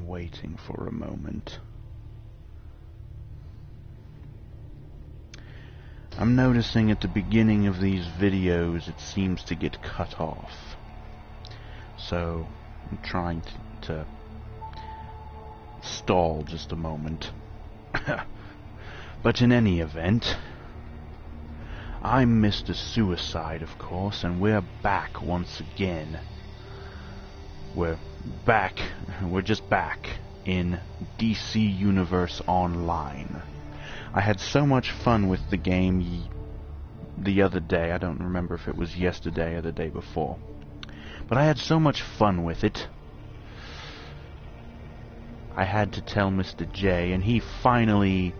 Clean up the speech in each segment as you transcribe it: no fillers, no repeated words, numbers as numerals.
waiting for a moment. I'm noticing at the beginning of these videos it seems to get cut off. So I'm trying to stall just a moment. But in any event, I'm Mr. Suicide, of course, and we're back once again. We're just back in DC Universe Online. I had so much fun with the game the other day. I don't remember if it was yesterday or the day before. But I had so much fun with it. I had to tell Mr. J, and he finally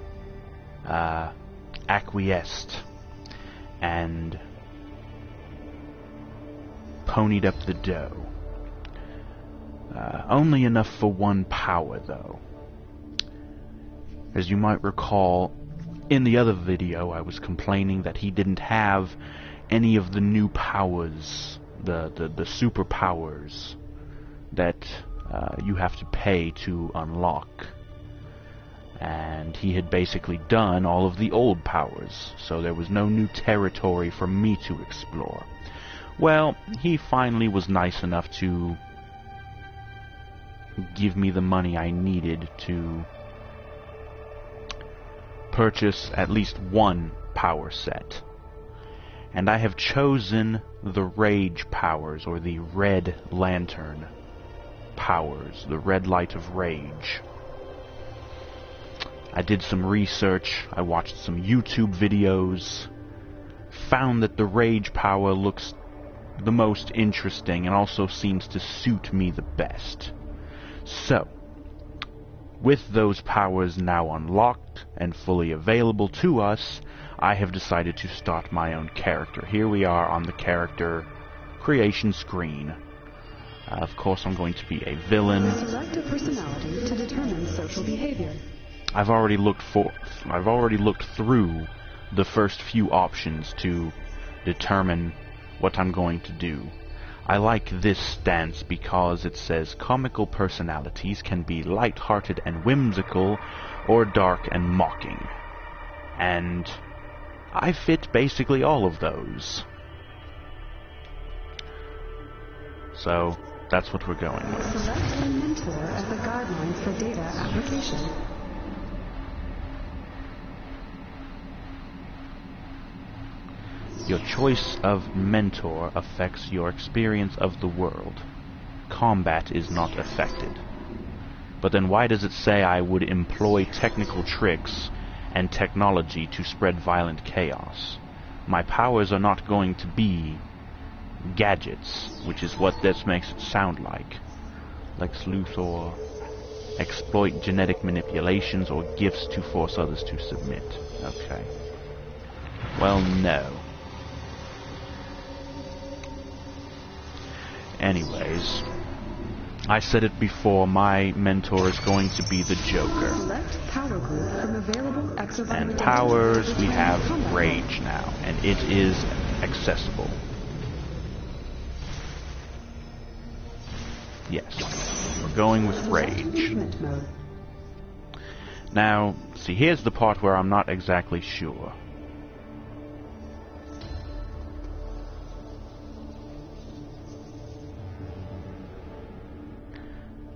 acquiesced and ponied up the dough. Only enough for one power, though. As you might recall, in the other video I was complaining that he didn't have any of the new powers, the superpowers that you have to pay to unlock. And he had basically done all of the old powers, so there was no new territory for me to explore. Well, he finally was nice enough to give me the money I needed to purchase at least one power set. And I have chosen the Rage powers, or the Red Lantern powers, the Red Light of Rage. I did some research, I watched some YouTube videos, found that the Rage power looks the most interesting and also seems to suit me the best. So, with those powers now unlocked and fully available to us, I have decided to start my own character. Here we are on the character creation screen. Of course, I'm going to be a villain. Select a personality to determine social behavior. I've already looked through the first few options to determine what I'm going to do. I like this stance because it says comical personalities can be light-hearted and whimsical, or dark and mocking. And I fit basically all of those. So that's what we're going with. Select a mentor as the guidelines for data application. Your choice of mentor affects your experience of the world. Combat is not affected. But then why does it say I would employ technical tricks and technology to spread violent chaos? My powers are not going to be gadgets, which is what this makes it sound like. Lex Luthor, exploit genetic manipulations or gifts to force others to submit. Okay. Well, no. Anyways, I said it before, my mentor is going to be the Joker. Select power group from available exobiome And data. powers, we have Rage now, and it is accessible. Yes, we're going with Rage. Movement mode. Now, see, here's the part where I'm not exactly sure.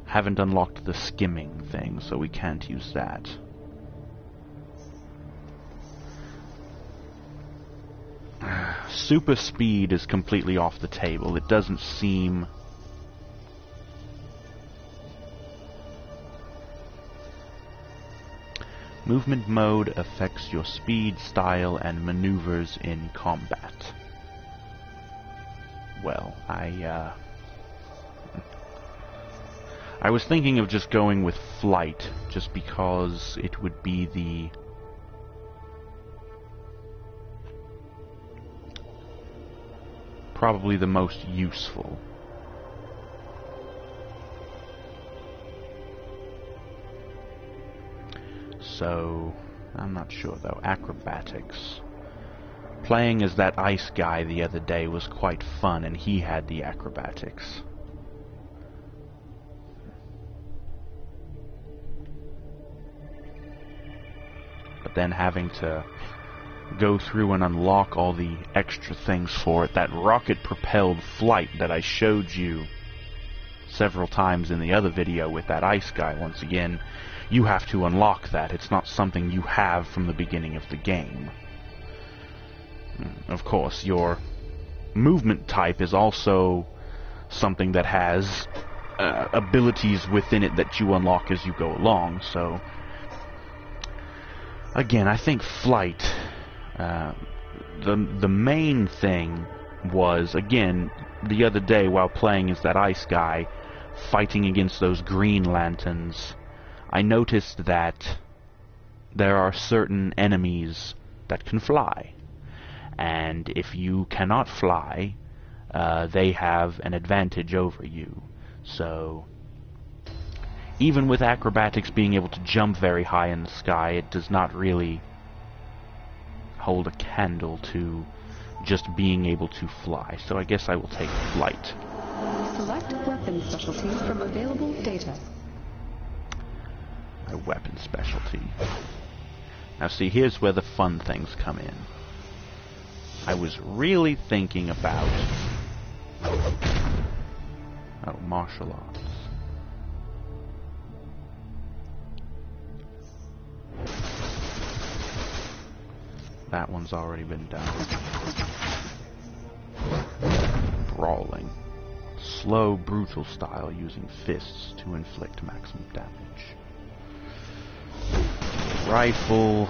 Haven't unlocked the skimming thing, so we can't use that. Super speed is completely off the table. It doesn't seem... Movement mode affects your speed, style, and maneuvers in combat. Well, I was thinking of just going with flight, just because it would be the... probably the most useful. So, I'm not sure though. Acrobatics. Playing as that ice guy the other day was quite fun, and he had the acrobatics. but then having to go through and unlock all the extra things for it. That rocket-propelled flight that I showed you several times in the other video with that ice guy, once again, you have to unlock that. It's not something you have from the beginning of the game. Of course, your movement type is also something that has abilities within it that you unlock as you go along, so again, I think flight, the main thing was, again, the other day while playing as that ice guy, fighting against those Green Lanterns, I noticed that there are certain enemies that can fly. And if you cannot fly, they have an advantage over you. So, even with acrobatics being able to jump very high in the sky, it does not really hold a candle to just being able to fly. So I guess I will take flight. Select weapon specialty from available data. My weapon specialty. Now see, here's where the fun things come in. I was really thinking about... oh, martial arts. That one's already been done. Brawling. Slow, brutal style using fists to inflict maximum damage. Rifle.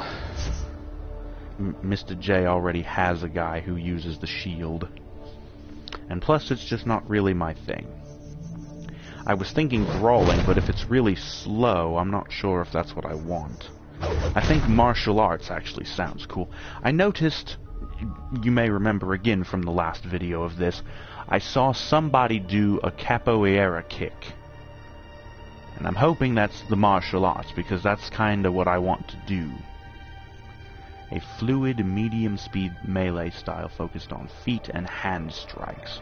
Mr. J already has a guy who uses the shield. And plus, it's just not really my thing. I was thinking brawling, but if it's really slow, I'm not sure if that's what I want. I think martial arts actually sounds cool. I noticed, you may remember again from the last video of this, I saw somebody do a capoeira kick. And I'm hoping that's the martial arts, because that's kinda what I want to do. A fluid, medium-speed melee style focused on feet and hand strikes.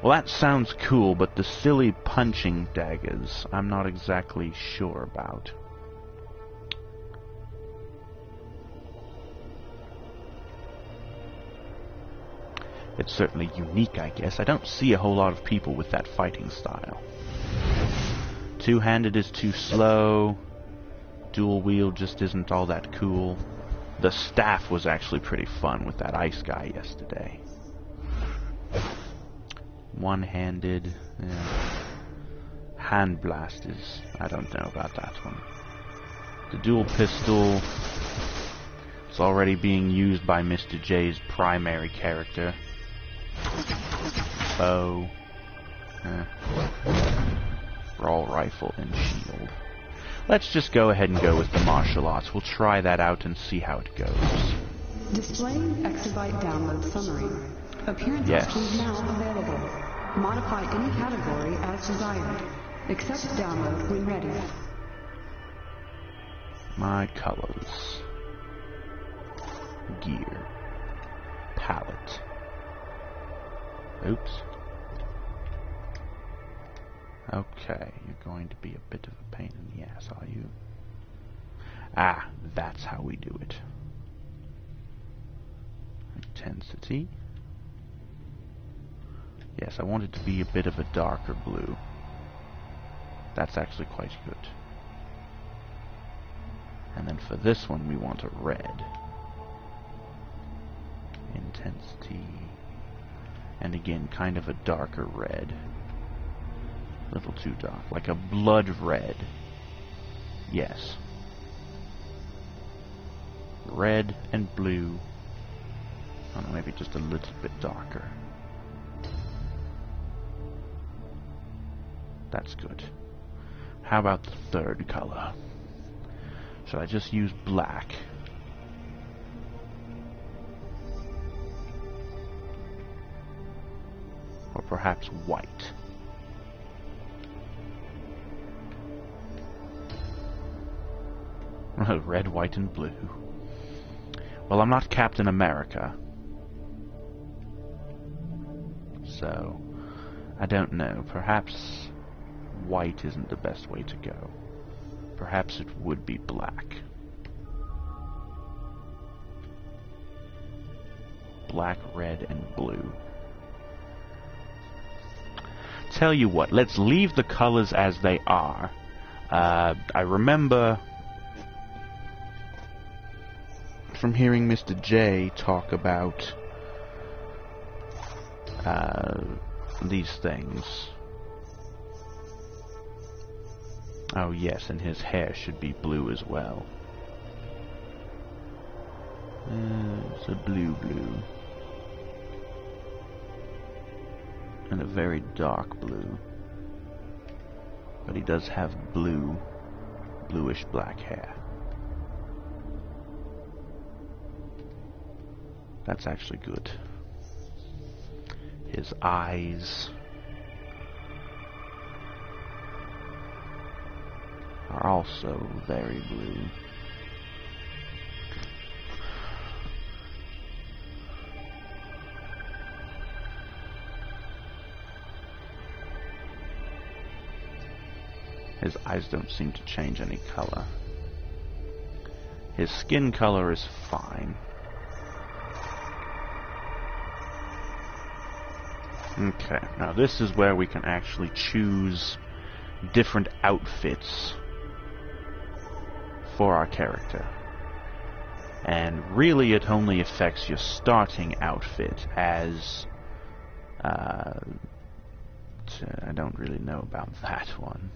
Well, that sounds cool, but the silly punching daggers, I'm not exactly sure about. It's certainly unique, I guess. I don't see a whole lot of people with that fighting style. Two-handed is too slow. Dual wield just isn't all that cool. The staff was actually pretty fun with that ice guy yesterday. One-handed. Yeah. Hand blast is... I don't know about that one. The dual pistol... it's already being used by Mr. J's primary character. Bow. Brawl rifle and shield. Let's just go ahead and go with the martial arts. We'll try that out and see how it goes. Display exabyte download summary. Appearance options now available. Modify any category as desired. Accept download when ready. My colors. Gear. Palette. Oops. Okay, you're going to be a bit of a pain in the ass, are you? Ah, that's how we do it. Intensity. Yes, I want it to be a bit of a darker blue. That's actually quite good. And then for this one, we want a red. Intensity. And again, kind of a darker red. A little too dark. Like a blood red. Yes. Red and blue. I don't know, maybe just a little bit darker. That's good. How about the third color? Should I just use black? Or perhaps white? Red, white, and blue. Well, I'm not Captain America. So, I don't know. Perhaps white isn't the best way to go. Perhaps it would be black. black, red, and blue. Tell you what, let's leave the colors as they are. I remember from hearing Mr. J talk about these things. Oh yes, and his hair should be blue as well. It's a blue. And a very dark blue. But he does have bluish black hair. That's actually good. His eyes are also very blue. His eyes don't seem to change any color. His skin color is fine. Okay, now this is where we can actually choose different outfits for our character. And really it only affects your starting outfit, as I don't really know about that one.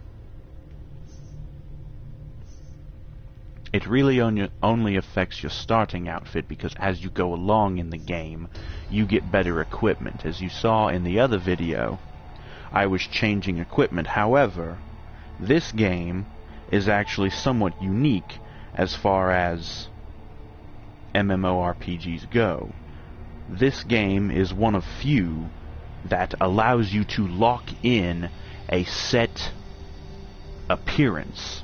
It really only affects your starting outfit, because as you go along in the game, you get better equipment. As you saw in the other video, I was changing equipment. However, this game is actually somewhat unique as far as MMORPGs go. This game is one of few that allows you to lock in a set appearance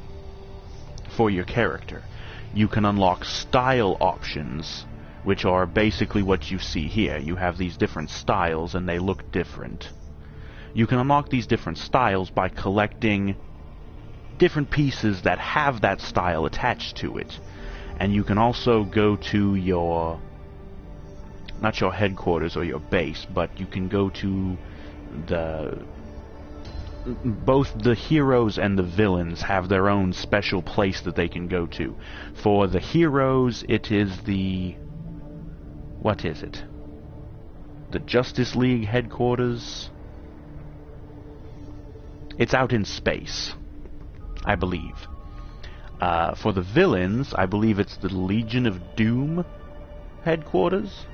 for your character. You can unlock style options, which are basically what you see here. You have these different styles and they look different. You can unlock these different styles by collecting different pieces that have that style attached to it. And you can also go to your, not your headquarters or your base, but you can go to both the heroes and the villains have their own special place that they can go to. For the heroes, it is what is it? The Justice League headquarters? It's out in space, I believe. For the villains, I believe it's the Legion of Doom headquarters?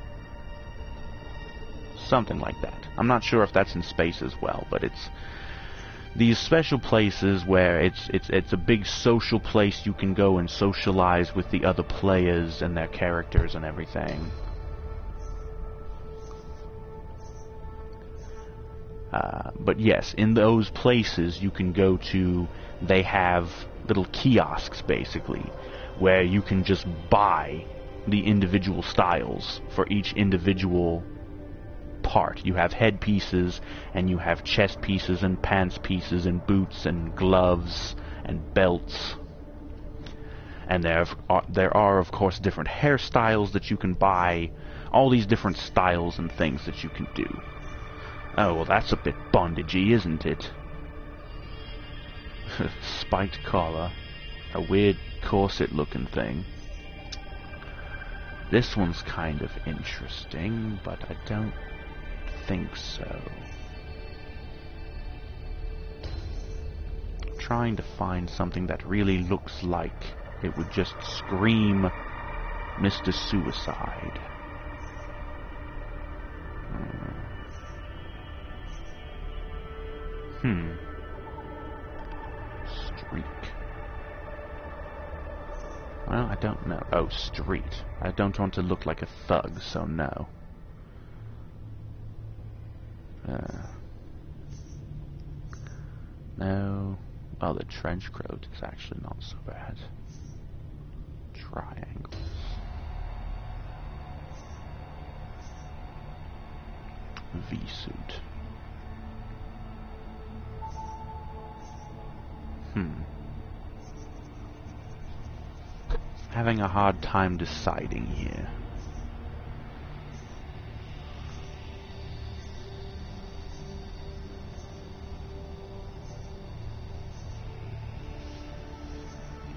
Something like that. I'm not sure if that's in space as well, but it's these special places where it's a big social place you can go and socialize with the other players and their characters and everything. But yes, in those places you can go to, they have little kiosks basically, where you can just buy the individual styles for each individual part. You have head pieces, and you have chest pieces, and pants pieces, and boots, and gloves, and belts. And there are of course different hairstyles that you can buy, all these different styles and things that you can do. Oh, well, that's a bit bondagey, isn't it? Spiked collar, a weird corset-looking thing. This one's kind of interesting, but I don't think so. I'm trying to find something that really looks like it would just scream Mr. Suicide. Streak. Well, I don't know. Oh, street. I don't want to look like a thug, so no. No. Oh, the trench coat is actually not so bad. Triangles. V-suit. Having a hard time deciding here.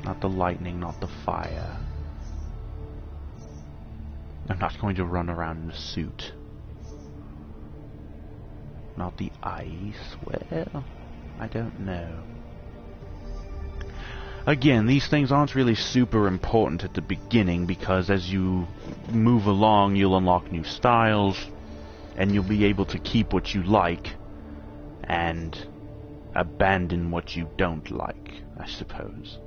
Not the lightning, not the fire. I'm not going to run around in a suit. Not the ice. Well, I don't know. Again, these things aren't really super important at the beginning, because as you move along, you'll unlock new styles, and you'll be able to keep what you like, and abandon what you don't like, I suppose.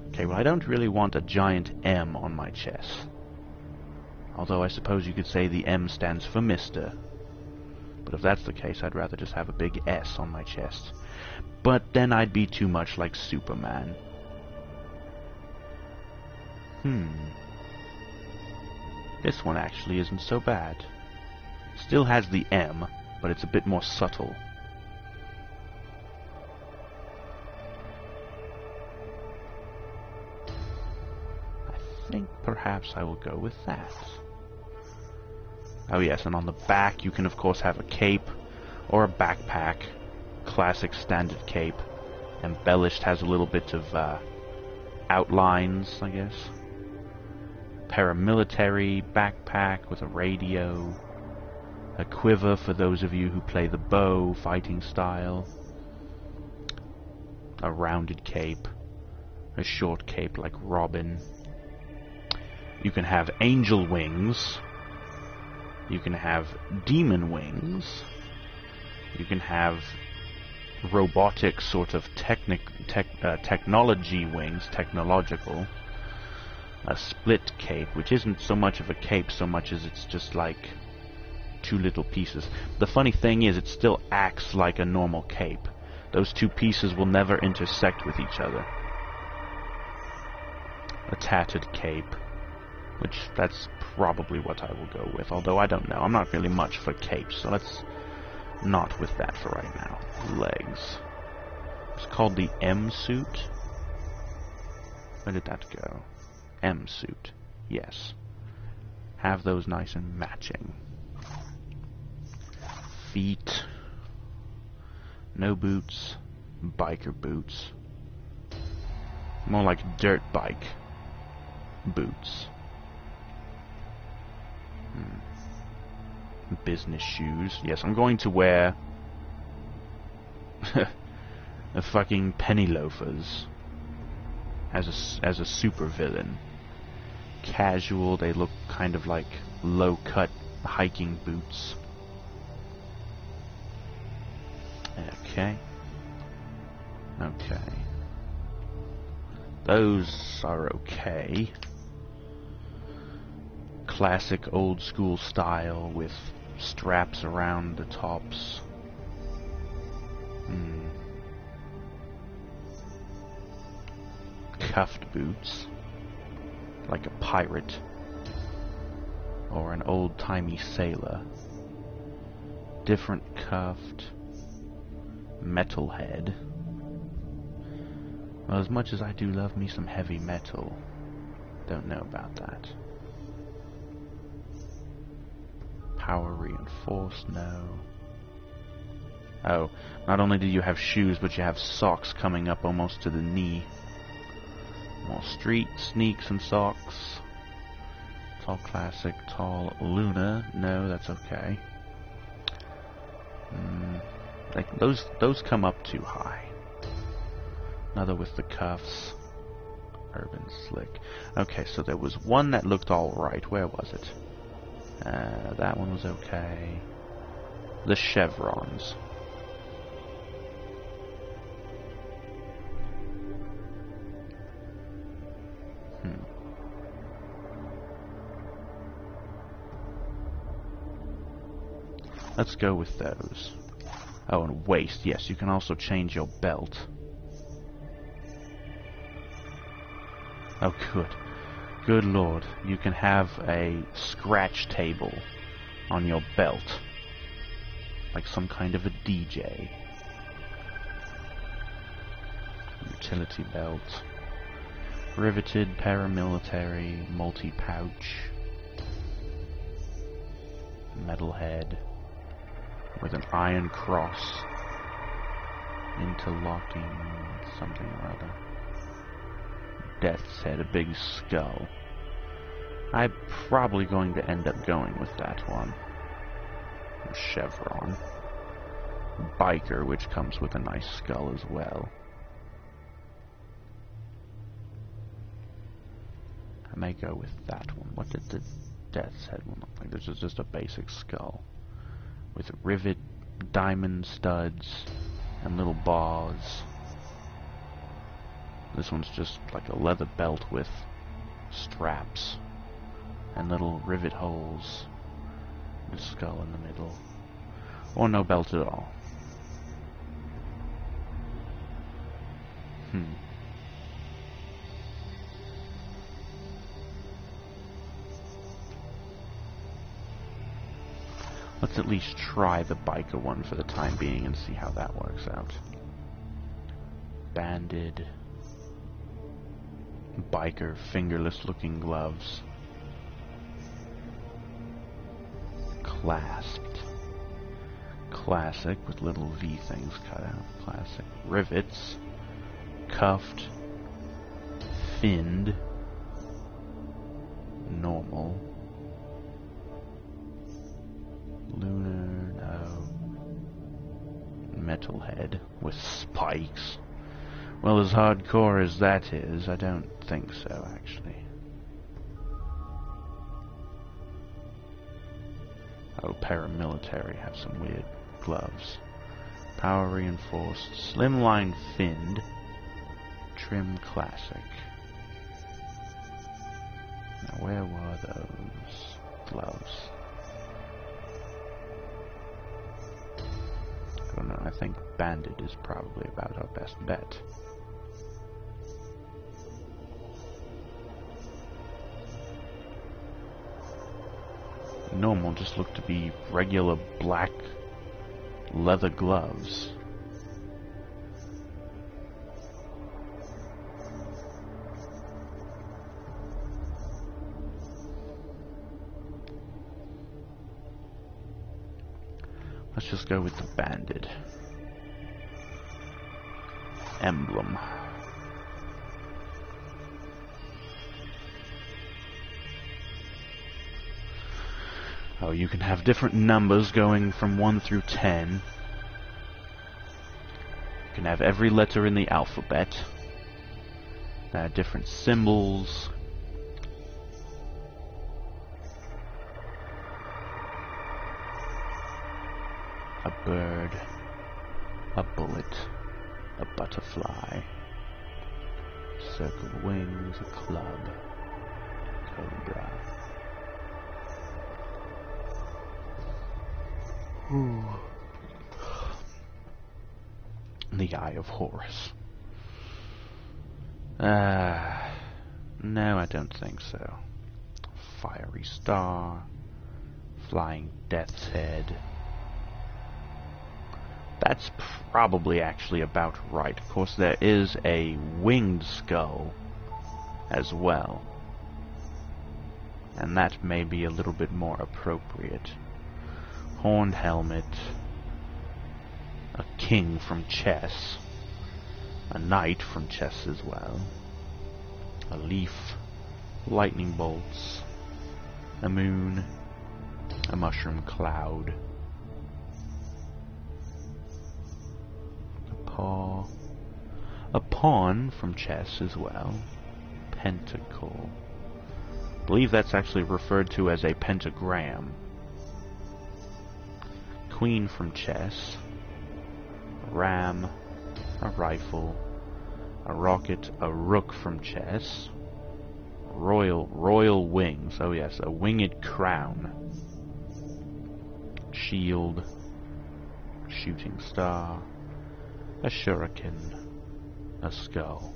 Okay, well, I don't really want a giant M on my chest. Although I suppose you could say the M stands for Mr. But if that's the case, I'd rather just have a big S on my chest. But then I'd be too much like Superman. This one actually isn't so bad. Still has the M, but it's a bit more subtle. I think perhaps I will go with that. Oh yes, and on the back you can of course have a cape or a backpack. Classic standard cape. Embellished, has a little bit of outlines, I guess. Paramilitary backpack with a radio. A quiver for those of you who play the bow, fighting style. A rounded cape. A short cape like Robin. You can have angel wings. You can have demon wings. You can have robotic sort of technology wings, technological. A split cape, which isn't so much of a cape so much as it's just like two little pieces. The funny thing is, it still acts like a normal cape. Those two pieces will never intersect with each other. A tattered cape, which that's probably what I will go with, although I don't know. I'm not really much for capes, so let's not with that for right now. Legs. It's called the M suit. Where did that go? M suit. Yes. Have those nice and matching. Feet. No boots. Biker boots. More like dirt bike boots. Business shoes. Yes, I'm going to wear a fucking penny loafers as a super villain. Casual, they look kind of like low-cut hiking boots. Okay. Okay. Those are okay. Classic old school style with straps around the tops. Cuffed boots, like a pirate or an old-timey sailor. Different cuffed. Metalhead. Well, as much as I do love me some heavy metal, don't know about that. Power reinforced, no. Oh, not only do you have shoes, but you have socks coming up almost to the knee. More street sneaks and socks. Tall classic, tall Luna. No, that's okay. Like those come up too high. Another with the cuffs. Urban slick. Okay, so there was one that looked alright. Where was it? That one was okay. The chevrons. Let's go with those. Oh, and waist. Yes, you can also change your belt. Oh, good. Good lord. You can have a scratch table on your belt. Like some kind of a DJ. Utility belt. Riveted, paramilitary, multi-pouch. Metalhead. With an iron cross. Interlocking something or other. death's head, a big skull. I'm probably going to end up going with that one. Chevron. Biker, which comes with a nice skull as well. I may go with that one. What did the death's head one look like? This is just a basic skull with rivet, diamond studs, and little bars. This one's just like a leather belt with straps and little rivet holes with skull in the middle. Or no belt at all. Let's at least try the biker one for the time being and see how that works out. Banded. Biker, fingerless looking gloves. Clasped. Classic, with little V things cut out. Classic. Rivets. Cuffed. Finned. Normal. Lunar, no. Metalhead with spikes. Well, as hardcore as that is, I don't think so, actually. Oh, paramilitary have some weird gloves. Power reinforced, slimline finned, trim classic. Now, where were those gloves? I don't know, I think banded is probably about our best bet. Normal just look to be regular black leather gloves. Let's just go with the banded. Emblem. Oh, you can have different numbers going from 1 through 10. You can have every letter in the alphabet. Different symbols. A bird. A bullet. A butterfly. Circle wings. A club. Cobra. Ooh. The Eye of Horus. No, I don't think so. Fiery Star. Flying Death's Head. That's probably actually about right. Of course, there is a winged skull as well. And that may be a little bit more appropriate. Horned helmet, a king from chess, a knight from chess as well, a leaf, lightning bolts, a moon, a mushroom cloud, a paw, a pawn from chess as well, pentacle. I believe that's actually referred to as a pentagram. Queen from chess, a ram, a rifle, a rocket, a rook from chess, royal wings, oh yes, a winged crown, shield, shooting star, a shuriken, a skull,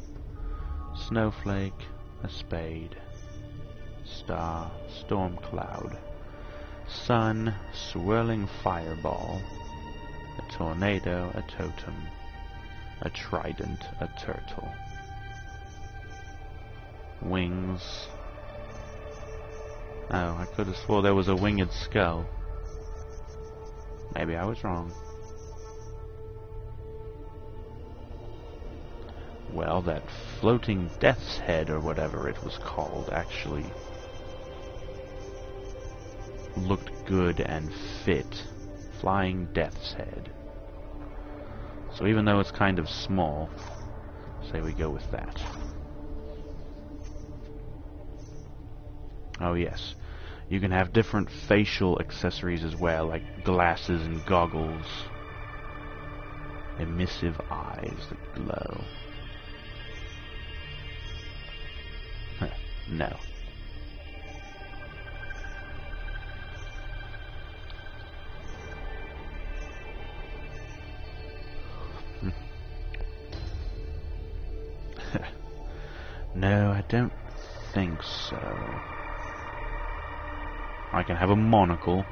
snowflake, a spade, star, storm cloud, sun, swirling fireball, a tornado, a totem, a trident, a turtle. Wings. Oh, I could have swore there was a winged skull. Maybe I was wrong. well, that floating death's head, or whatever it was called, actually looked good and fit. Flying death's head. So even though it's kind of small, say we go with that. Oh yes, you can have different facial accessories as well, like glasses and goggles. Emissive eyes that glow. No. No, I don't think so. I can have a monocle.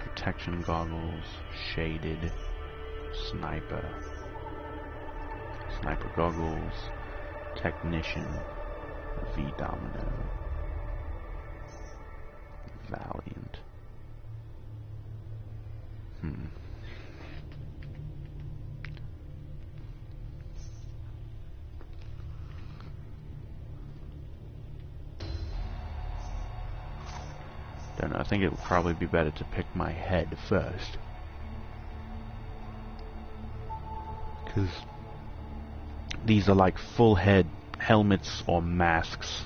Protection goggles. Shaded. Sniper. Sniper goggles. Technician. V-Domino. Valiant. Don't know, I think it would probably be better to pick my head first. Because these are like full head helmets or masks.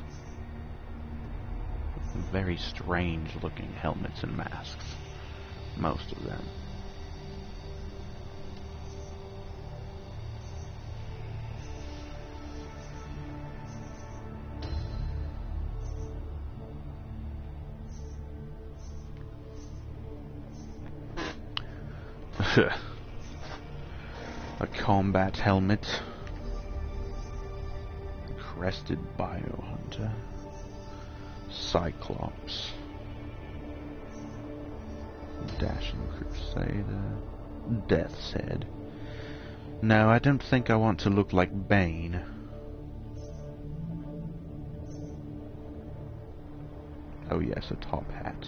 Very strange looking helmets and masks. Most of them. A combat helmet. Crested Biohunter. Cyclops. Dashing Crusader. Death's Head. No, I don't think I want to look like Bane. Oh yes, a top hat.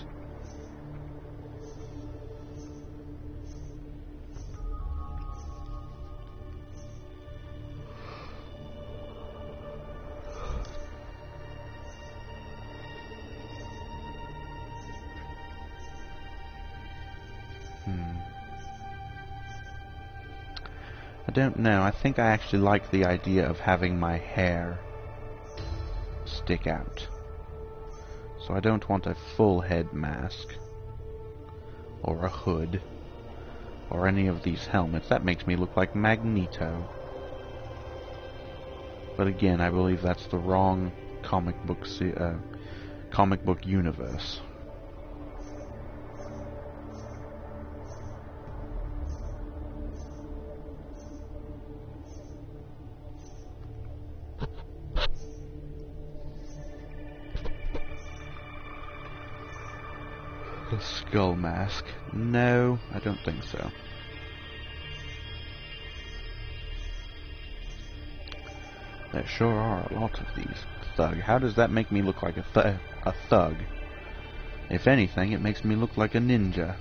I don't know. I think I actually like the idea of having my hair stick out. So I don't want a full head mask or a hood or any of these helmets. That makes me look like Magneto. But again, I believe that's the wrong comic book universe. A skull mask? No, I don't think so. There sure are a lot of these. Thug. How does that make me look like a thug? If anything, it makes me look like a ninja.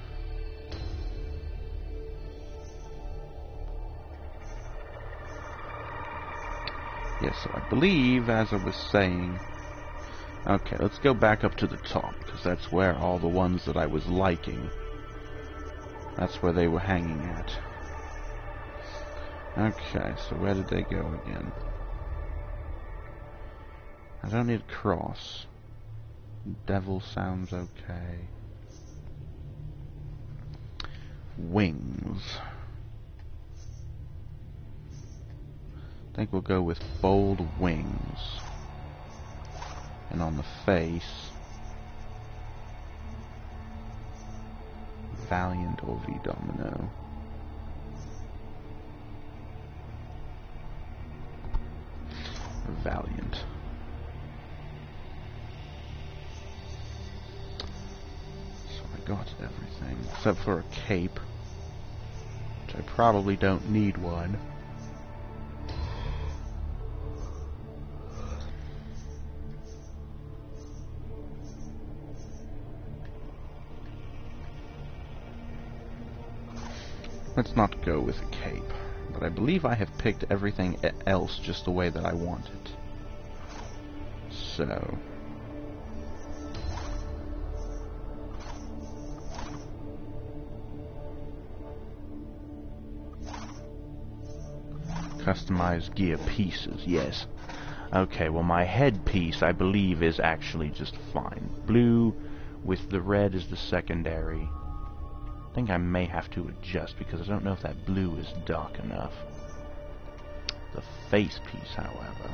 Yes, so I believe, as I was saying... Okay, let's go back up to the top, because that's where all the ones that I was liking, that's where they were hanging at. Okay, so where did they go again? I don't need a cross. Devil sounds okay. Wings. I think we'll go with bold wings. And on the face, Valiant or V-Domino. Valiant. So I got everything, except for a cape, which I probably don't need one. Let's not go with a cape, but I believe I have picked everything else just the way that I want it. So... Customize gear pieces, yes. Okay, well my headpiece, I believe, is actually just fine. Blue with the red is the secondary. I think I may have to adjust because I don't know if that blue is dark enough. The face piece, however.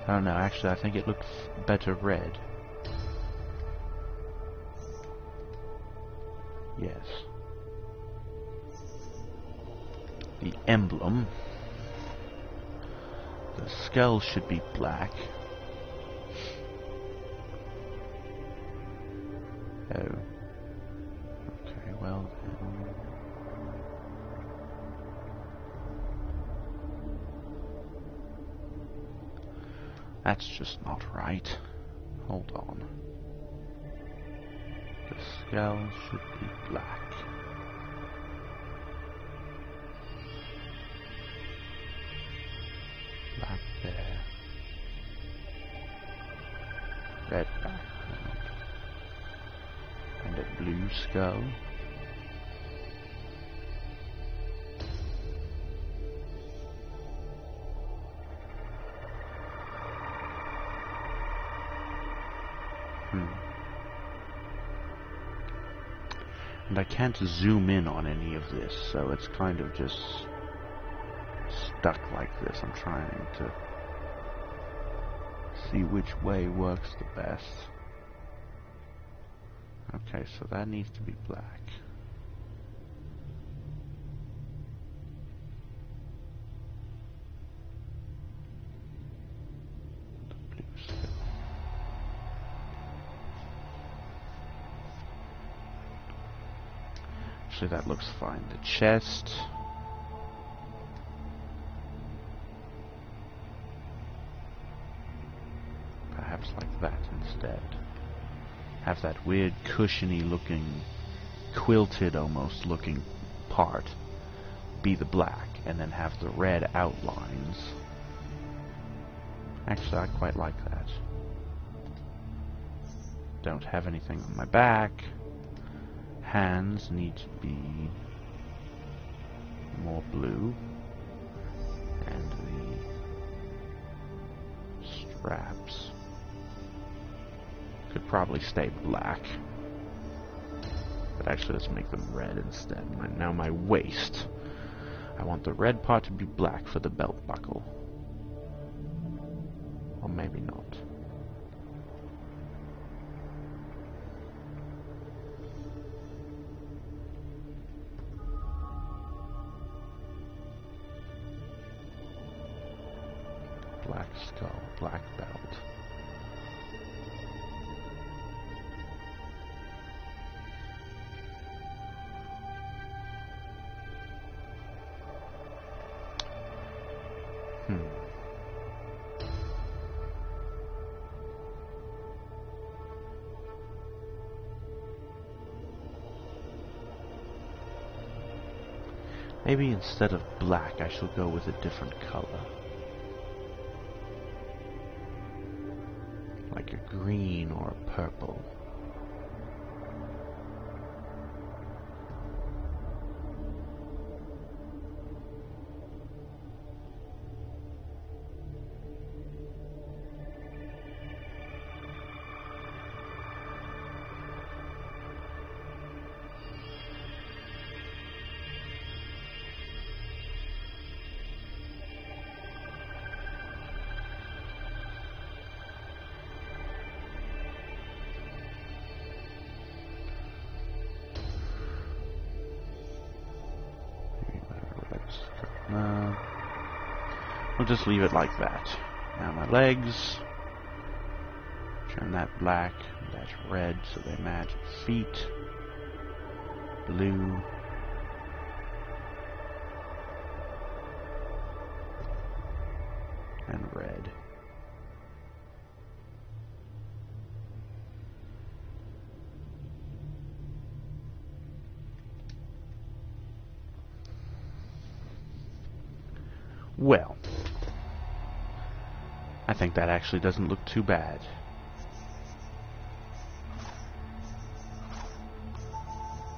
I don't know, actually I think it looks better red. Yes. The emblem. The skull should be black. Oh. Okay, well then. That's just not right. Hold on. The skull should be black. Black there. Red background. And a blue skull. And I can't zoom in on any of this, so it's kind of just stuck like this. I'm trying to see which way works the best. Okay, so that needs to be black. The blue skull. Actually, that looks fine. The chest. Perhaps like that instead. Have that weird cushiony looking, quilted almost looking part be the black, and then have the red outlines. Actually, I quite like that. Don't have anything on my back. Hands need to be more blue, and the straps could probably stay black, but actually let's make them red instead. Now my waist, I want the red part to be black for the belt buckle, or maybe not. Black skull, black belt. Maybe instead of black, I shall go with a different color. Like a green or a purple. We'll just leave it like that. Now my legs, turn that black, that red so they match. Feet, blue, and red. Well, I think that actually doesn't look too bad.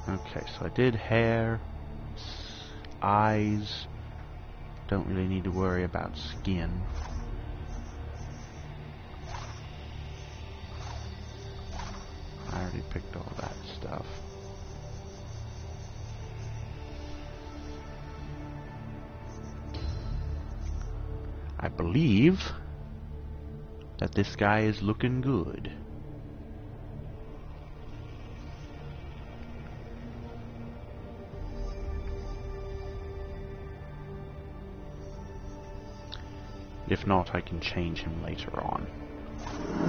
Okay, so I did hair, eyes, don't really need to worry about skin. I already picked all that stuff. I believe that this guy is looking good. If not, I can change him later on.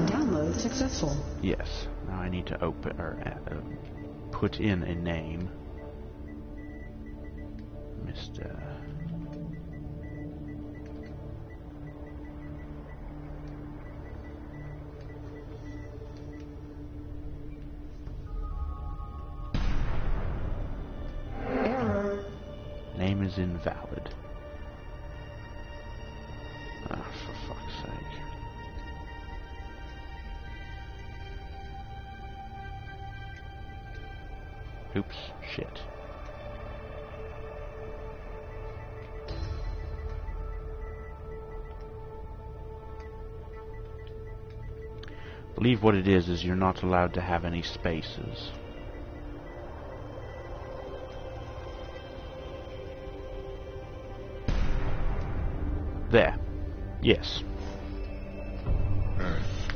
Download successful. Yes. Now I need to open or put in a name. Mr. Error. Name is invalid. Ah, for fuck's sake. Oops, shit. I believe what it is you're not allowed to have any spaces. There. Yes. Earth.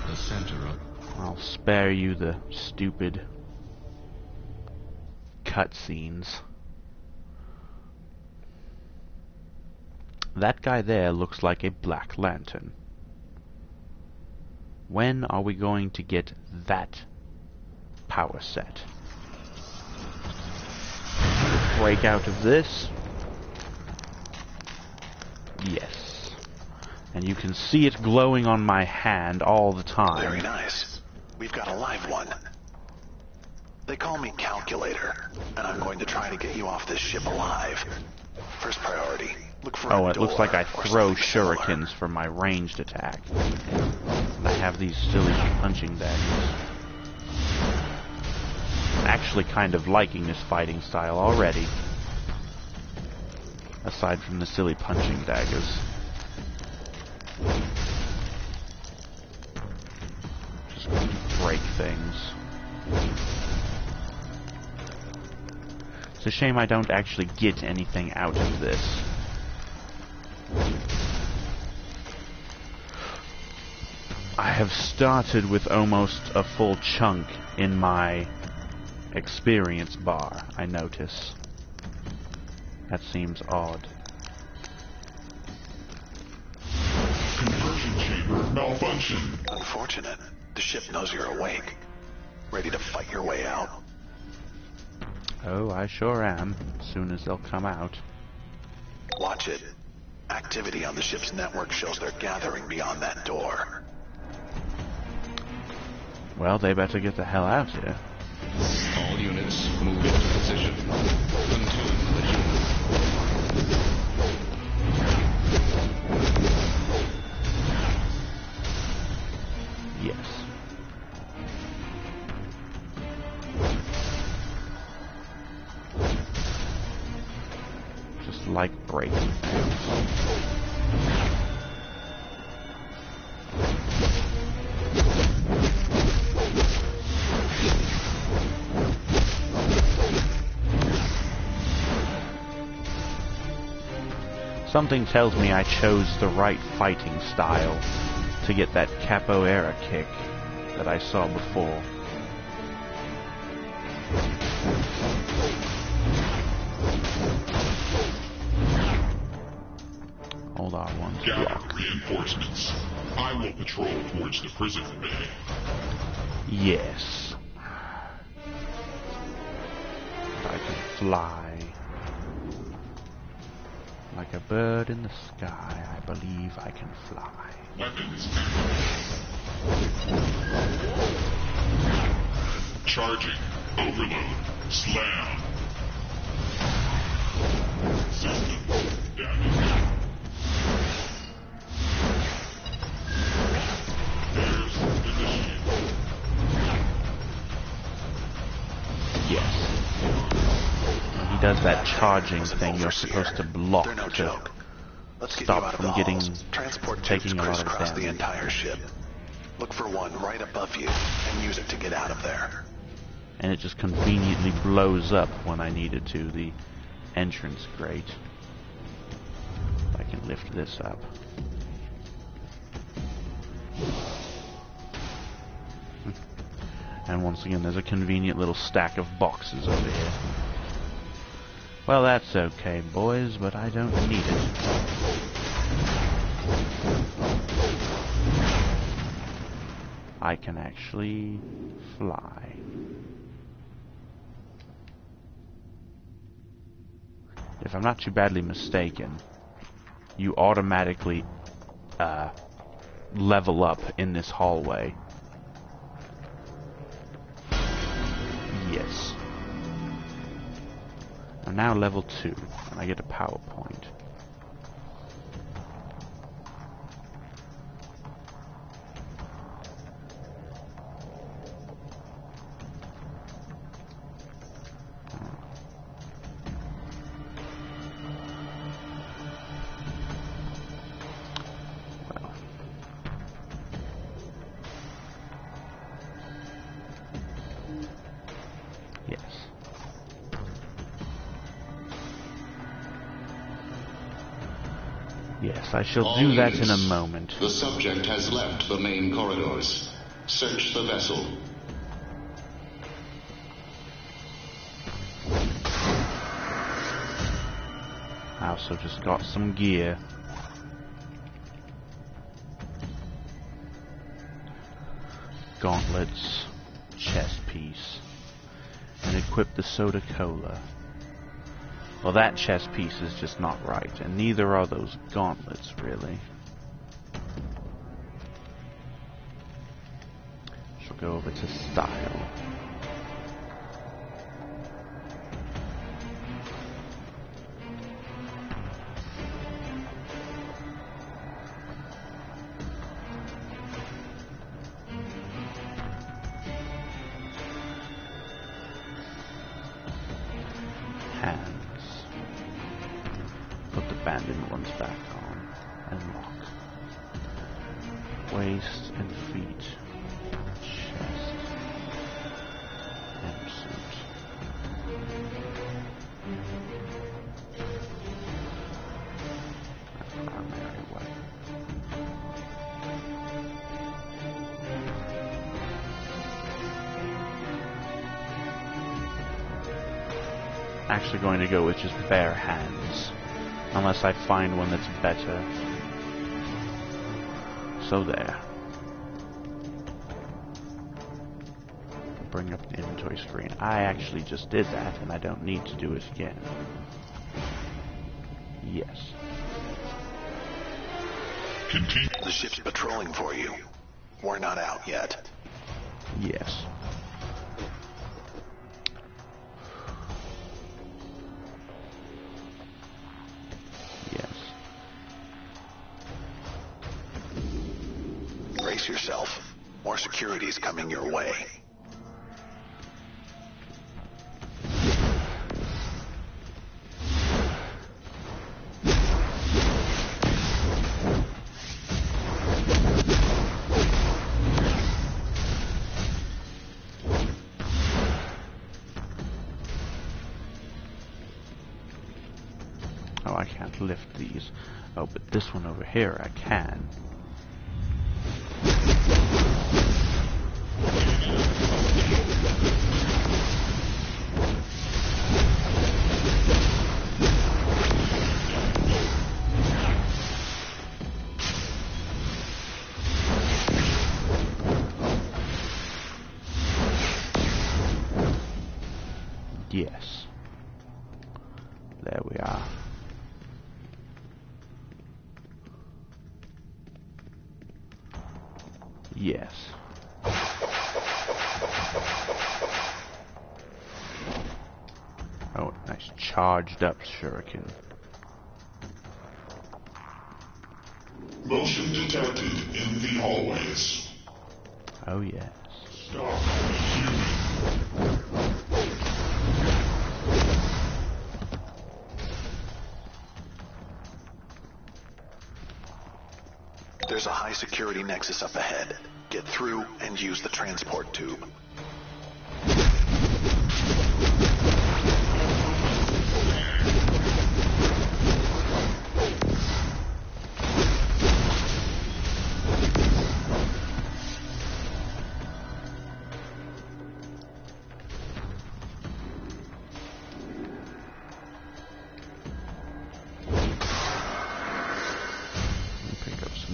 The center of... I'll spare you the stupid cutscenes. That guy there looks like a Black Lantern. When are we going to get that power set? Break out of this. Yes. And you can see it glowing on my hand all the time. Very nice. We've got a live one. They call me Calculator, and I'm going to try to get you off this ship alive. First priority, look for Oh, a it looks door like I or throw something similar. shurikens for my ranged attack. I have these silly punching daggers. I'm actually kind of liking this fighting style already. Aside from the silly punching daggers. Just break things. It's a shame I don't actually get anything out of this. I have started with almost a full chunk in my experience bar, I notice. That seems odd. Conversion chamber malfunction. Unfortunate. The ship knows you're awake. Ready to fight your way out. Oh, I sure am, as soon as they'll come out. Watch it. Activity on the ship's network shows they're gathering beyond that door. Well, they better get the hell out here. All units move into position. Untune collision. Yes. Just like breaking things. Something tells me I chose the right fighting style to get that capoeira kick that I saw before. Hold on one Gather block. reinforcements. I will patrol towards the prisoner bay. Yes. I can fly. Like a bird in the sky, I believe I can fly. Weapons charging. Overload. Slam. System damage. There's initiated. Yes. When he does that charging thing, you're supposed to block They're no to joke. Let's get you stop out of from the getting halls. Transport taking tubes a lot of crisscross the damage. entire ship. Look for one right above you and use it to get out of there. And it just conveniently blows up when I need it to. The entrance grate. If I can lift this up. And once again, there's a convenient little stack of boxes over here. Well, that's okay, boys, but I don't need it. I can actually fly. If I'm not too badly mistaken, you automatically level up in this hallway. Yes. I'm now level 2, and I get a PowerPoint. Well. Yes. Yes, I shall do that in a moment. The subject has left the main corridors. Search the vessel. I also just got some gear. Gauntlets, chest piece, and equip the soda cola. Well, that chest piece is just not right, and neither are those gauntlets, really. Shall go over to style. Hands. Put the banded ones back on and lock. Waist and feet. Chest. And suit. Primary weapon. Actually going to go with just bare hands, unless I find one that's better. So there. Bring up the inventory screen. I actually just did that, and I don't need to do it again. Yes. Continue. The ship's patrolling for you. We're not out yet. Yes. Brace yourself. More security's coming your way. Oh, I can't lift these. Oh, but this one over here I can. Yes. There we are. Yes. Oh, I nice charged up shuriken. Motion detected in the hallways. Oh yes. Stop, human. There's a high security nexus up ahead. Get through and use the transport tube.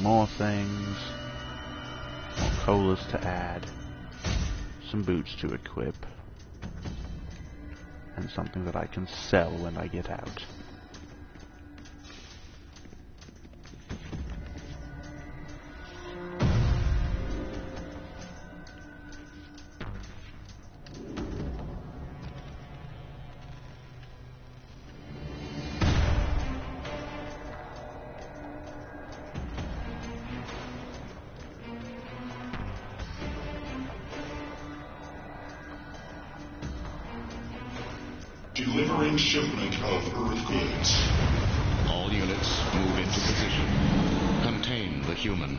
More things, more colas to add, some boots to equip, and something that I can sell when I get out. Delivering shipment of Earth goods. All units move into position. Contain the human.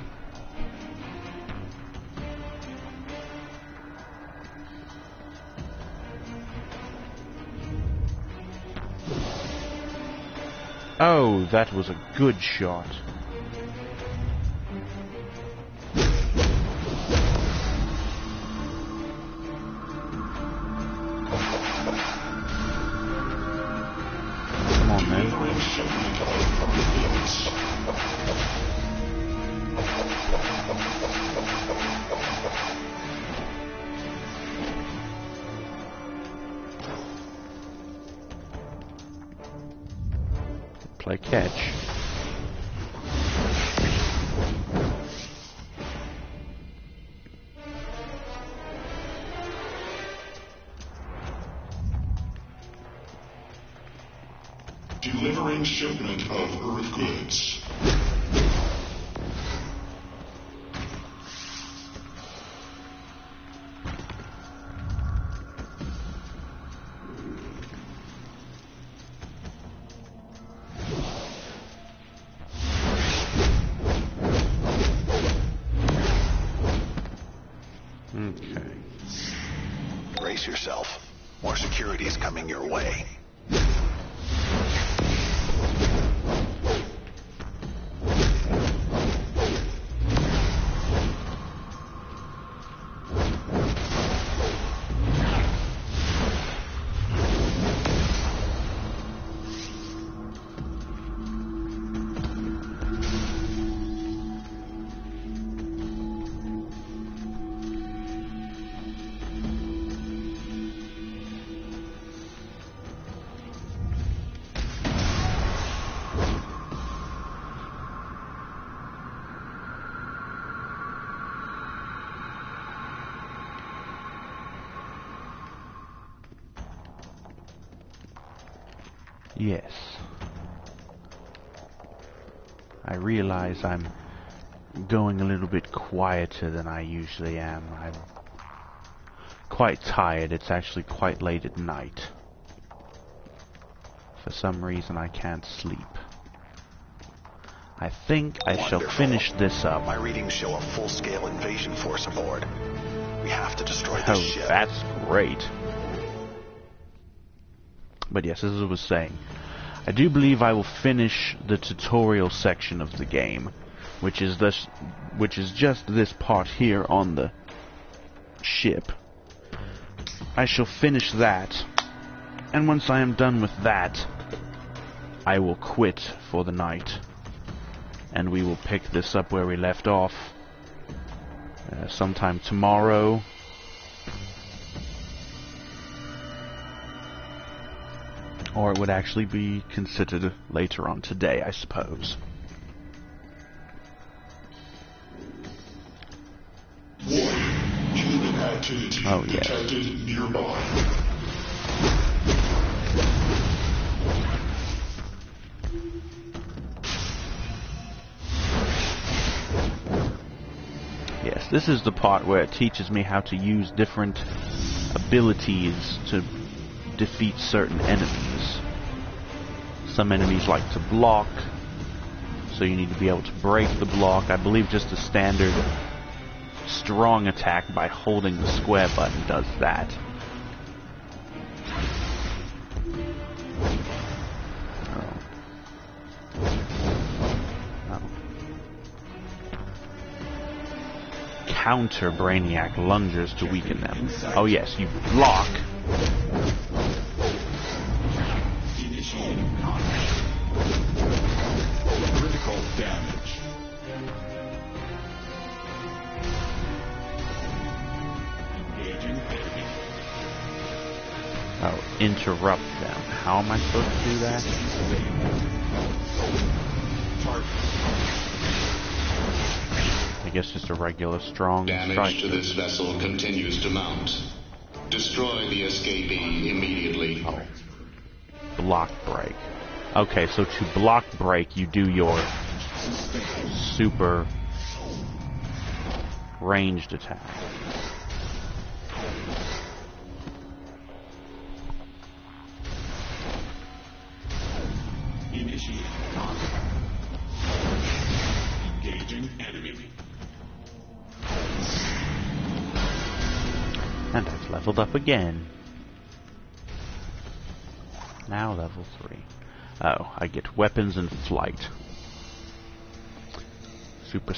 Oh, that was a good shot. Come on, man. Play catch. Delivering shipment of Earth goods. Okay. Brace yourself. More security is coming your way. Yes. I realize I'm going a little bit quieter than I usually am. I'm quite tired. It's actually quite late at night. For some reason I can't sleep. I think I shall finish this up. My readings show a full-scale invasion force aboard. We have to destroy this ship. Oh, that's great. But yes, as I was saying, I do believe I will finish the tutorial section of the game, which is just this part here on the ship. I shall finish that, and once I am done with that, I will quit for the night, and we will pick this up where we left off sometime tomorrow. Or it would actually be considered later on today, I suppose. Warning. Human activity Oh, yes. detected nearby. This is the part where it teaches me how to use different abilities to defeat certain enemies. Some enemies like to block, so you need to be able to break the block. I believe just a standard strong attack by holding the square button does that. Counter Brainiac lungers to weaken them. Oh yes, you block. Critical damage. Engaging enemy. Oh, interrupt them. How am I supposed to do that? I guess just a regular strong Damage strike. to this vessel continues to mount. Destroy the escapee immediately. Oh. Block break. Okay, so to block break, you do your super ranged attack. Initiate. Engaging enemy. And I've leveled up again. Now level 3. Oh, I get weapons and flight.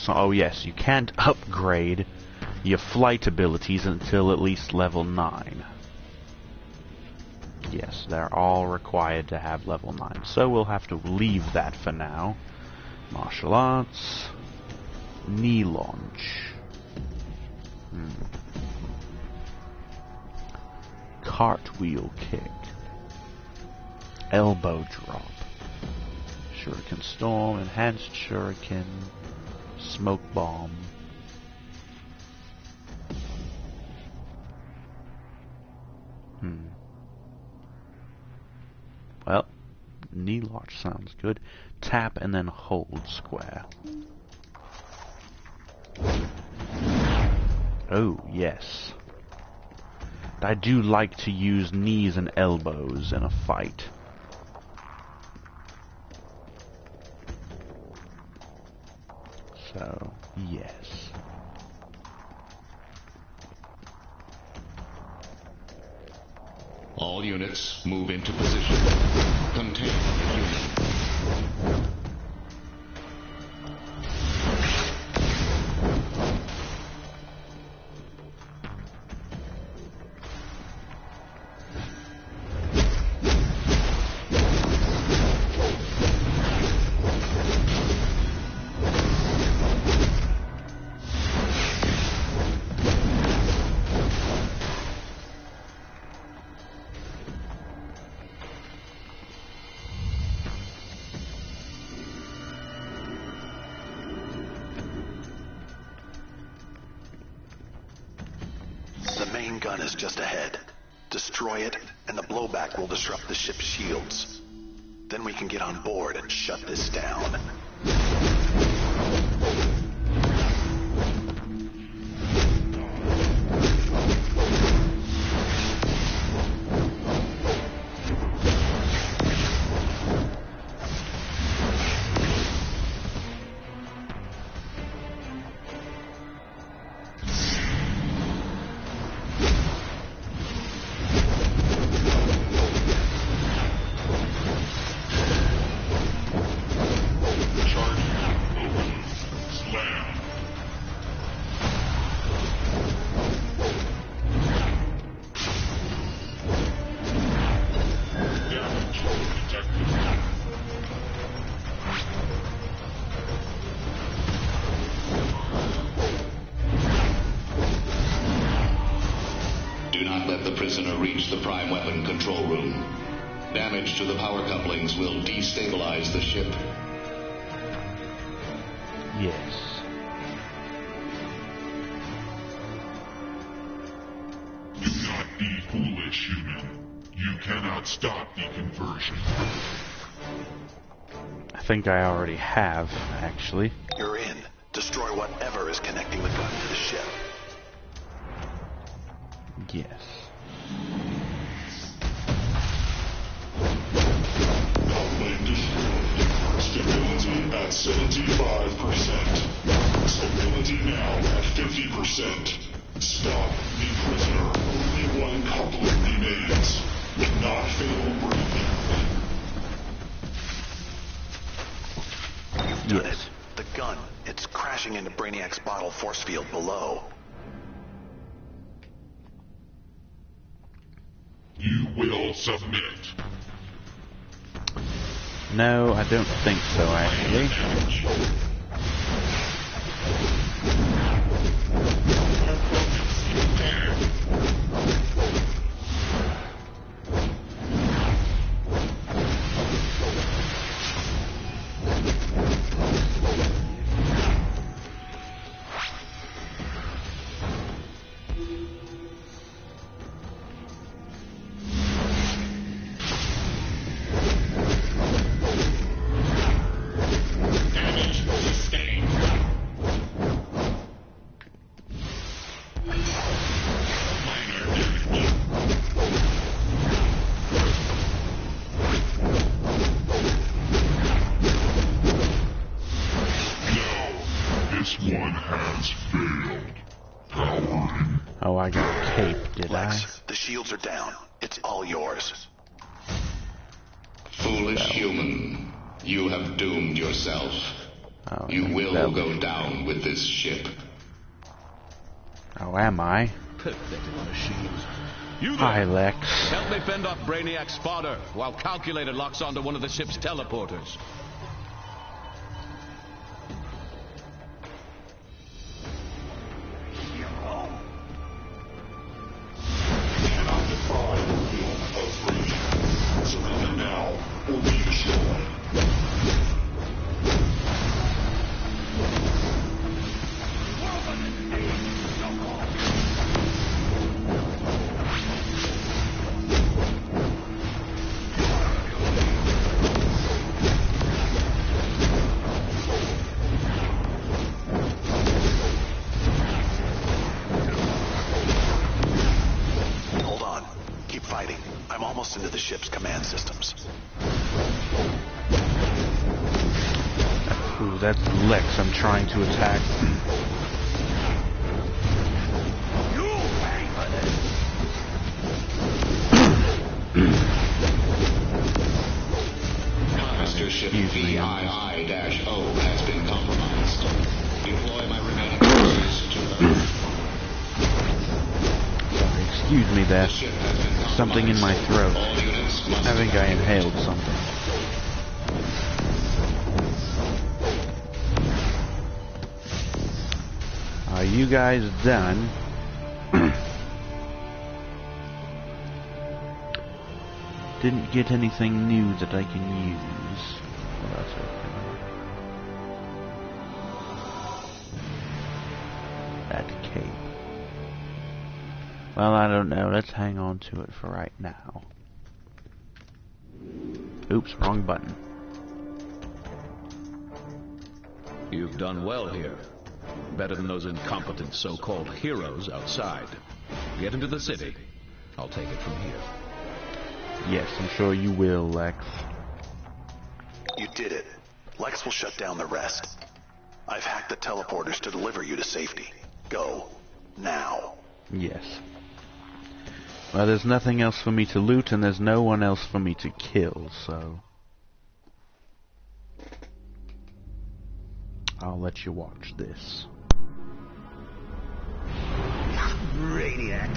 Oh yes, you can't upgrade your flight abilities until at least level 9. Yes, they're all required to have level 9. So we'll have to leave that for now. Martial arts. Knee launch. Cartwheel kick. Elbow drop. Shuriken storm. Enhanced shuriken. Smoke bomb. Well, knee launch sounds good. Tap and then hold square. Oh, yes. I do like to use knees and elbows in a fight. So, yes. All units move into position. Contain unit. Gun is just ahead. Destroy it, and the blowback will disrupt the ship's shields. Then we can get on board and shut this down. Reach the prime weapon control room. Damage to the power couplings will destabilize the ship. Yes. Do not be foolish, human. You cannot stop the conversion. I think I already have, actually. You're in. Destroy whatever is connecting the gun to the ship. Yes. Uplink destroyed. Stability at 75%. Stability now at 50%. Stop the prisoner. Only one coupling remains. Not fatal break. You've done Yes. it. The gun. It's crashing into Brainiac's bottle force field below. You will submit. No, I don't think so, actually. Damage sustained. Minor damage. No, this one has failed. Powering. Oh, I got a cape, did I? Lex, the shields are down. It's all yours. Foolish human, you have doomed yourself. Oh, You will that- go down with this ship. Oh, am I? Pathetic machines. You Hi, there! Lex. Help me fend off Brainiac's spotter while Calculator locks onto one of the ship's teleporters. Cannot defy the will of Brainiac. Surrender now, or be destroyed. Hold on. Keep fighting. I'm almost into the ship's command systems. Ooh, that's Lex I'm trying to attack. Master ship Excuse me. VII-O has been compromised. Deploy my remaining forces to Earth. Sorry, excuse me there. The ship has been compromised. Something in my throat. All units must I think I inhaled something. Are you guys done? Didn't get anything new that I can use. Well, that's okay. That cape. Well, I don't know. Let's hang on to it for right now. Oops, wrong button. You've done well here. Better than those incompetent so-called heroes outside. Get into the city. I'll take it from here. Yes, I'm sure you will, Lex. You did it. Lex will shut down the rest. I've hacked the teleporters to deliver you to safety. Go. Now. Yes. Well, there's nothing else for me to loot, and there's no one else for me to kill, so... I'll let you watch this. Brainiac,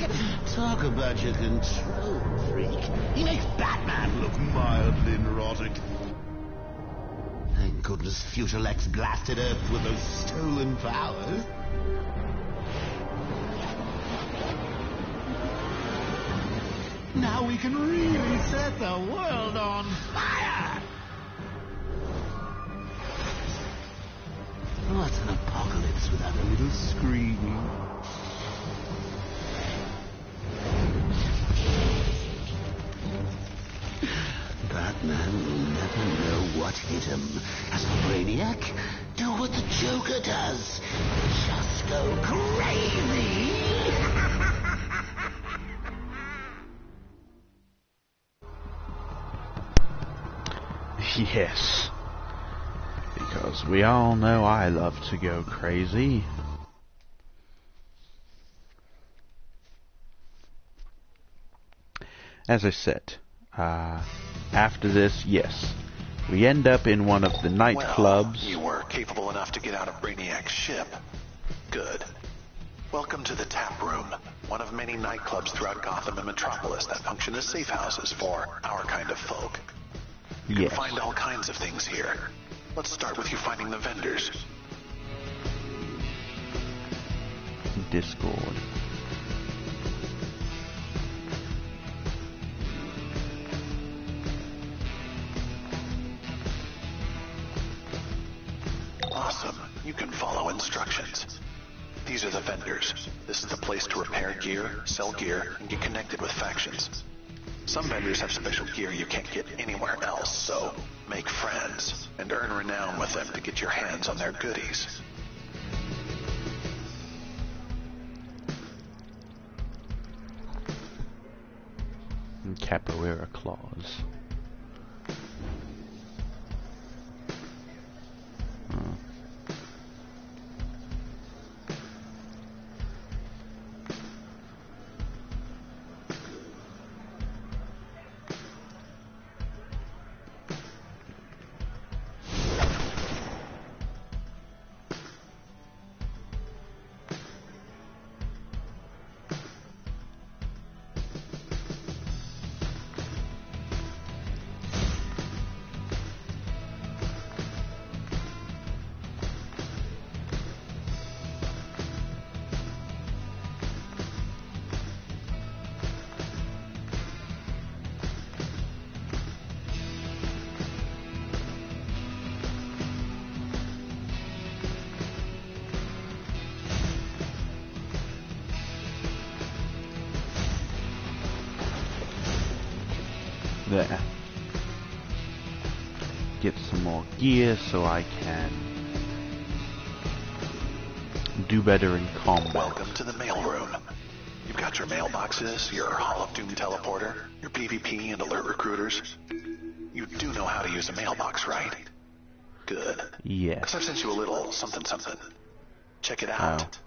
talk about your control freak. He makes Batman look mildly neurotic. Thank goodness Future Lex blasted Earth with those stolen powers. Now we can really set the world on fire! What's an apocalypse without a little screaming? Batman will never know what hit him. As for Brainiac, do do what the Joker does. Just go crazy. Yes. Because we all know I love to go crazy. As I said, after this, yes, we end up in one of the nightclubs. Well, you were capable enough to get out of Brainiac's ship. Good. Welcome to the Tap Room, one of many nightclubs throughout Gotham and Metropolis that function as safe houses for our kind of folk. You can find all kinds of things here. Let's start with you finding the vendors. Discord. Awesome. You can follow instructions. These are the vendors. This is the place to repair gear, sell gear, and get connected with factions. Some vendors have special gear you can't get anywhere else, so make friends and earn renown with them to get your hands on their goodies. And capoeira claws. There. Get some more gear so I can do better in combat. Welcome to the mailroom. You've got your mailboxes, your Hall of Doom teleporter, your PvP and alert recruiters. You do know how to use a mailbox, right? Good. Yes. Because I've sent you a little something. Check it out. Oh.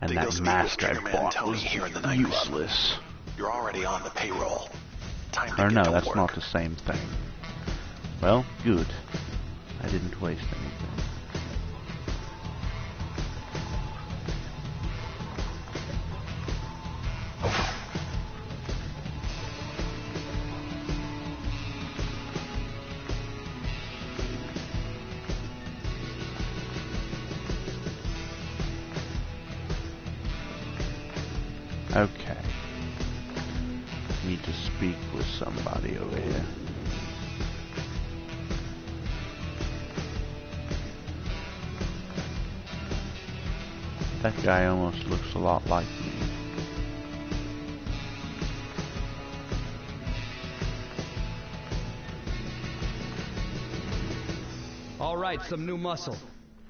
And They that go speak mask with I Triggerman bought Tony was here in the nightclub. useless. You're already on the payroll. Time to Or get no, to that's work. not the same thing. Well, good. I didn't waste anything. Okay. Need to speak with somebody over here. That guy almost looks a lot like me. All right, some new muscle.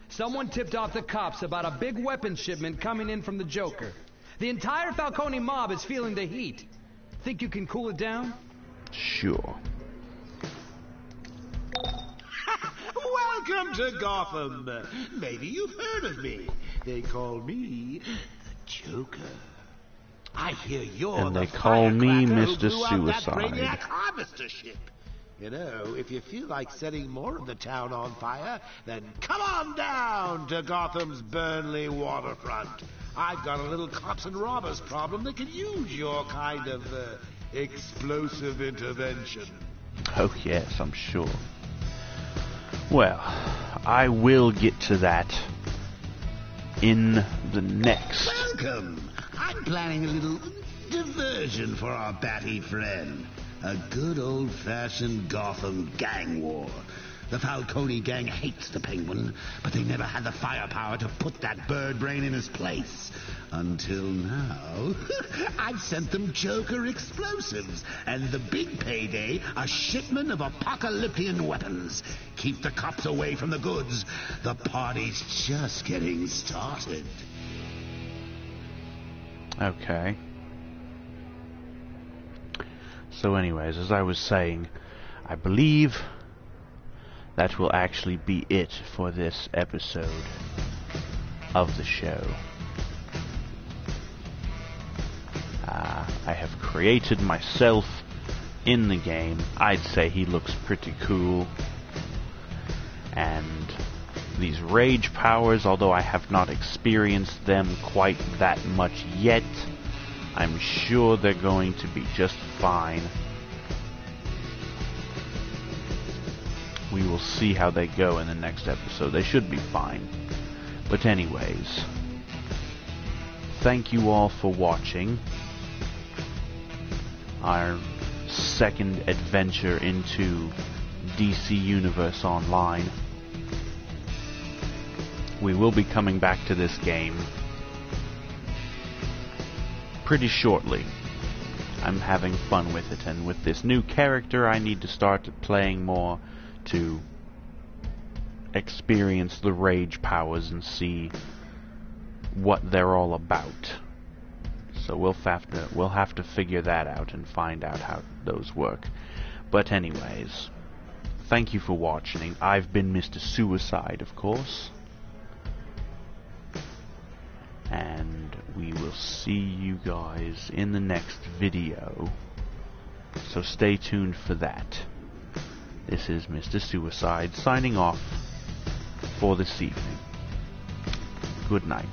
Someone tipped off the cops about a big weapon shipment coming in from the Joker. The entire Falcone mob is feeling the heat. Think you can cool it down? Sure. Welcome to Gotham. Maybe you've heard of me. They call me the Joker. I hear you're And the they call me firecracker who Mr. blew out that Suicide. Brainiac harvester ship. You know, if you feel like setting more of the town on fire, then come on down to Gotham's Burnley waterfront. I've got a little cops and robbers problem that can use your kind of explosive intervention. Oh yes, I'm sure. Well, I will get to that in the next. Welcome. I'm planning a little diversion for our batty friend. A good old-fashioned Gotham gang war. The Falcone gang hates the Penguin, but they never had the firepower to put that bird brain in his place. Until now. I've sent them Joker explosives, and the big payday, a shipment of apocalyptic weapons. Keep the cops away from the goods. The party's just getting started. Okay. So anyways, as I was saying, I believe that will actually be it for this episode of the show. I have created myself in the game. I'd say he looks pretty cool. And these rage powers, although I have not experienced them quite that much yet, I'm sure they're going to be just fine. We will see how they go in the next episode. They should be fine. But anyways, thank you all for watching our second adventure into DC Universe Online. We will be coming back to this game pretty shortly. I'm having fun with it, and with this new character I need to start playing more to experience the rage powers and see what they're all about. So we'll have to figure that out and find out how those work. But anyways, thank you for watching. I've been Mr. Suicide, of course. And we will see you guys in the next video. So stay tuned for that. This is Mr. Suicide signing off for this evening. Good night.